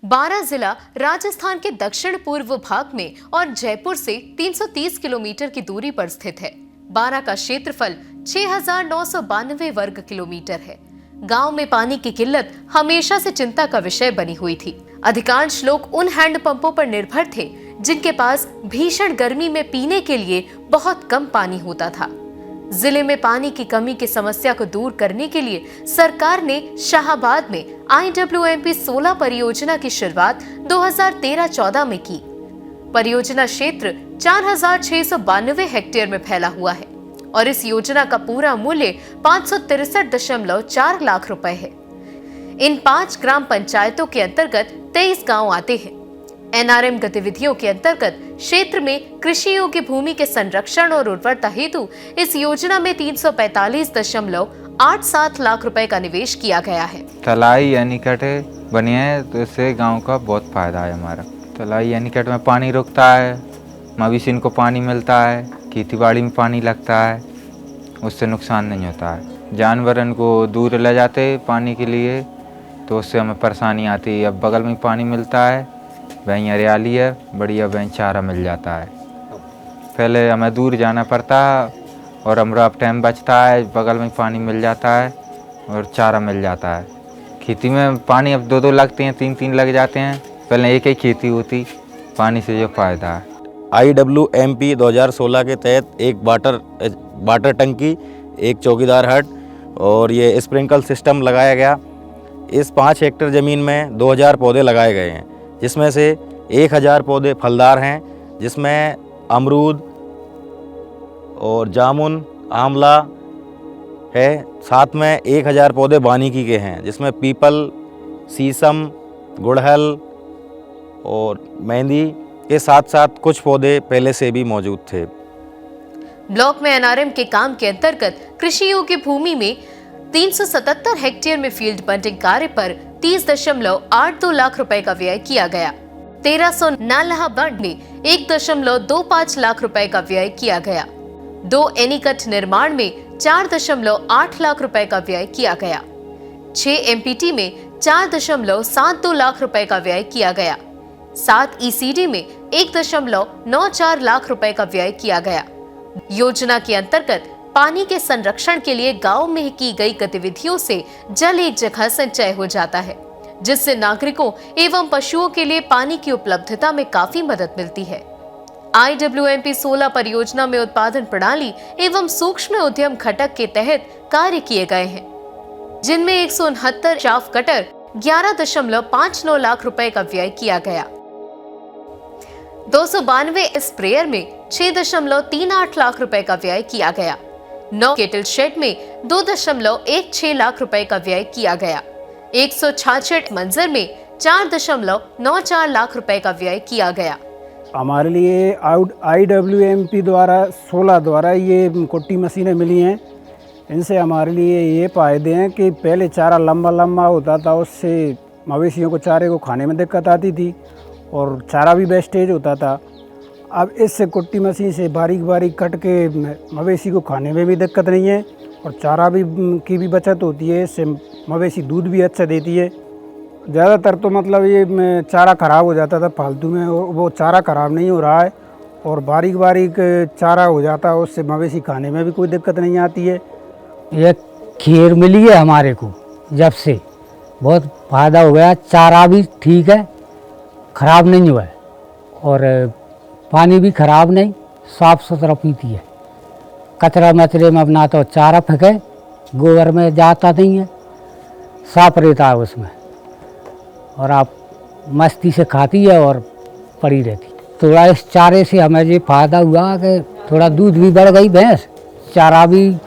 बारां जिला राजस्थान के दक्षिण पूर्व भाग में और जयपुर से 330 किलोमीटर की दूरी पर स्थित है। बारां का क्षेत्रफल 6,992 वर्ग किलोमीटर है। गांव में पानी की किल्लत हमेशा से चिंता का विषय बनी हुई थी। अधिकांश लोग उन हैंडपंपों पर निर्भर थे जिनके पास भीषण गर्मी में पीने के लिए बहुत कम पानी होता था। जिले में पानी की कमी की समस्या को दूर करने के लिए सरकार ने शाहाबाद में IWMP 16 परियोजना की शुरुआत 2013-14 में की। परियोजना क्षेत्र 4,692 हेक्टेयर में फैला हुआ है और इस योजना का पूरा मूल्य 563.4 लाख रुपए है। इन 5 ग्राम पंचायतों के अंतर्गत 23 गांव आते हैं। NRM गतिविधियों के अंतर्गत क्षेत्र में कृषि योग्य भूमि के संरक्षण और उर्वरता हेतु इस योजना में 345.87 लाख रुपए का निवेश किया गया है। तलाई यानी कटे बनी है तो इससे गांव का बहुत फायदा है हमारा। तलाई यानी कट में पानी रुकता है, मवेशी को पानी मिलता है, खेती बाड़ी में पानी लगता है, उससे नुकसान नहीं होता है। जानवरन को दूर ले जाते पानी के लिए तो उससे हमें परेशानी आती है। अब बगल में पानी मिलता है, वहीं हरियाली है, बढ़िया वहीं चारा मिल जाता है। पहले हमें दूर जाना पड़ता और हमारा अब टाइम बचता है, बगल में पानी मिल जाता है और चारा मिल जाता है। खेती में पानी अब 2-2 लगते हैं, 3-3 लग जाते हैं, पहले एक ही खेती होती। पानी से जो फ़ायदा है IWMP 2016 के तहत एक वाटर टंकी, एक चौकीदार हट और ये स्प्रिंकल सिस्टम लगाया गया। इस 5 हेक्टेयर ज़मीन में 2000 पौधे लगाए गए हैं, जिसमें से 1000 पौधे फलदार हैं, जिसमें अमरूद और जामुन, आंवला है। साथ में 1000 पौधे वानिकी के हैं, जिसमें पीपल, शीशम, गुड़हल और मेहंदी के साथ साथ कुछ पौधे पहले से भी मौजूद थे। ब्लॉक में NRM के काम के अंतर्गत कृषि योग्य भूमि में 377 हेक्टेयर में फील्ड बंटिंग कार्य पर 30.82 लाख रुपए का व्यय किया गया। 1300 नाला बंड में 1.25 लाख रुपए का व्यय किया गया। 2 एनीकट निर्माण में 4.8 लाख रुपए का व्यय किया गया। 6 MPT में 4.72 लाख रुपए का व्यय किया गया। 7 ECD में 1.94 लाख रुपए का व्यय किया गया। योजना के अंतर्गत पानी के संरक्षण के लिए गांव में की गई गतिविधियों से जल एक जगह संचय हो जाता है, जिससे नागरिकों एवं पशुओं के लिए पानी की उपलब्धता में काफी मदद मिलती है। IWMP 16 परियोजना में उत्पादन प्रणाली एवं सूक्ष्म उद्यम घटक के तहत कार्य किए गए हैं, जिनमें 169 शाफ्ट कटर 11.59 लाख रुपए का व्यय किया गया। 292 स्प्रेयर में 6.38 लाख रुपए का व्यय किया गया। 9 केटल शेड में 2.16 लाख रुपए का व्यय किया गया। 166 मंजर में 4.94 लाख रुपए का व्यय किया गया। हमारे लिए IWMP 16 द्वारा ये कुट्टी मशीनें मिली हैं। इनसे हमारे लिए ये फायदे हैं कि पहले चारा लंबा लंबा होता था, उससे मवेशियों को चारे को खाने में दिक्कत आती थी और चारा भी वेस्टेज होता था। अब इससे कुट्टी मशीन से बारीक बारीक कट के मवेशी को खाने में भी दिक्कत नहीं है और चारा भी की भी बचत होती है। इससे मवेशी दूध भी अच्छा देती है। ज़्यादातर तो मतलब ये चारा ख़राब हो जाता था फालतू में, वो चारा ख़राब नहीं हो रहा है और बारीक बारीक चारा हो जाता है, उससे मवेशी खाने में भी कोई दिक्कत नहीं आती है। ये खीर मिली है हमारे को, जब से बहुत फ़ायदा हो गया। चारा भी ठीक है, ख़राब नहीं हुआ है और पानी भी ख़राब नहीं, साफ़ सुथरा पीती है। कचरा मचरे में अपना तो चारा फेंके, गोबर में जाता नहीं है, साफ रहता है उसमें और आप मस्ती से खाती है और पड़ी रहती। थोड़ा इस चारे से हमें ये फ़ायदा हुआ कि थोड़ा दूध भी बढ़ गई भैंस, चारा भी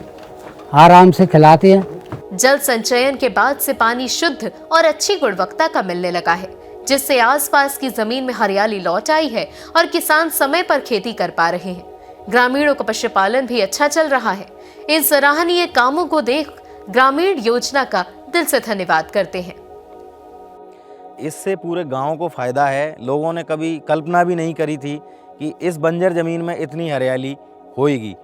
आराम से खिलाते हैं। जल संचयन के बाद से पानी शुद्ध और अच्छी गुणवत्ता का मिलने लगा है, जिससे आसपास की जमीन में हरियाली लौट आई है और किसान समय पर खेती कर पा रहे हैं। ग्रामीणों का पशुपालन भी अच्छा चल रहा है। इन सराहनीय कामों को देख ग्रामीण योजना का दिल से धन्यवाद करते हैं। इससे पूरे गांव को फ़ायदा है। लोगों ने कभी कल्पना भी नहीं करी थी कि इस बंजर ज़मीन में इतनी हरियाली होएगी।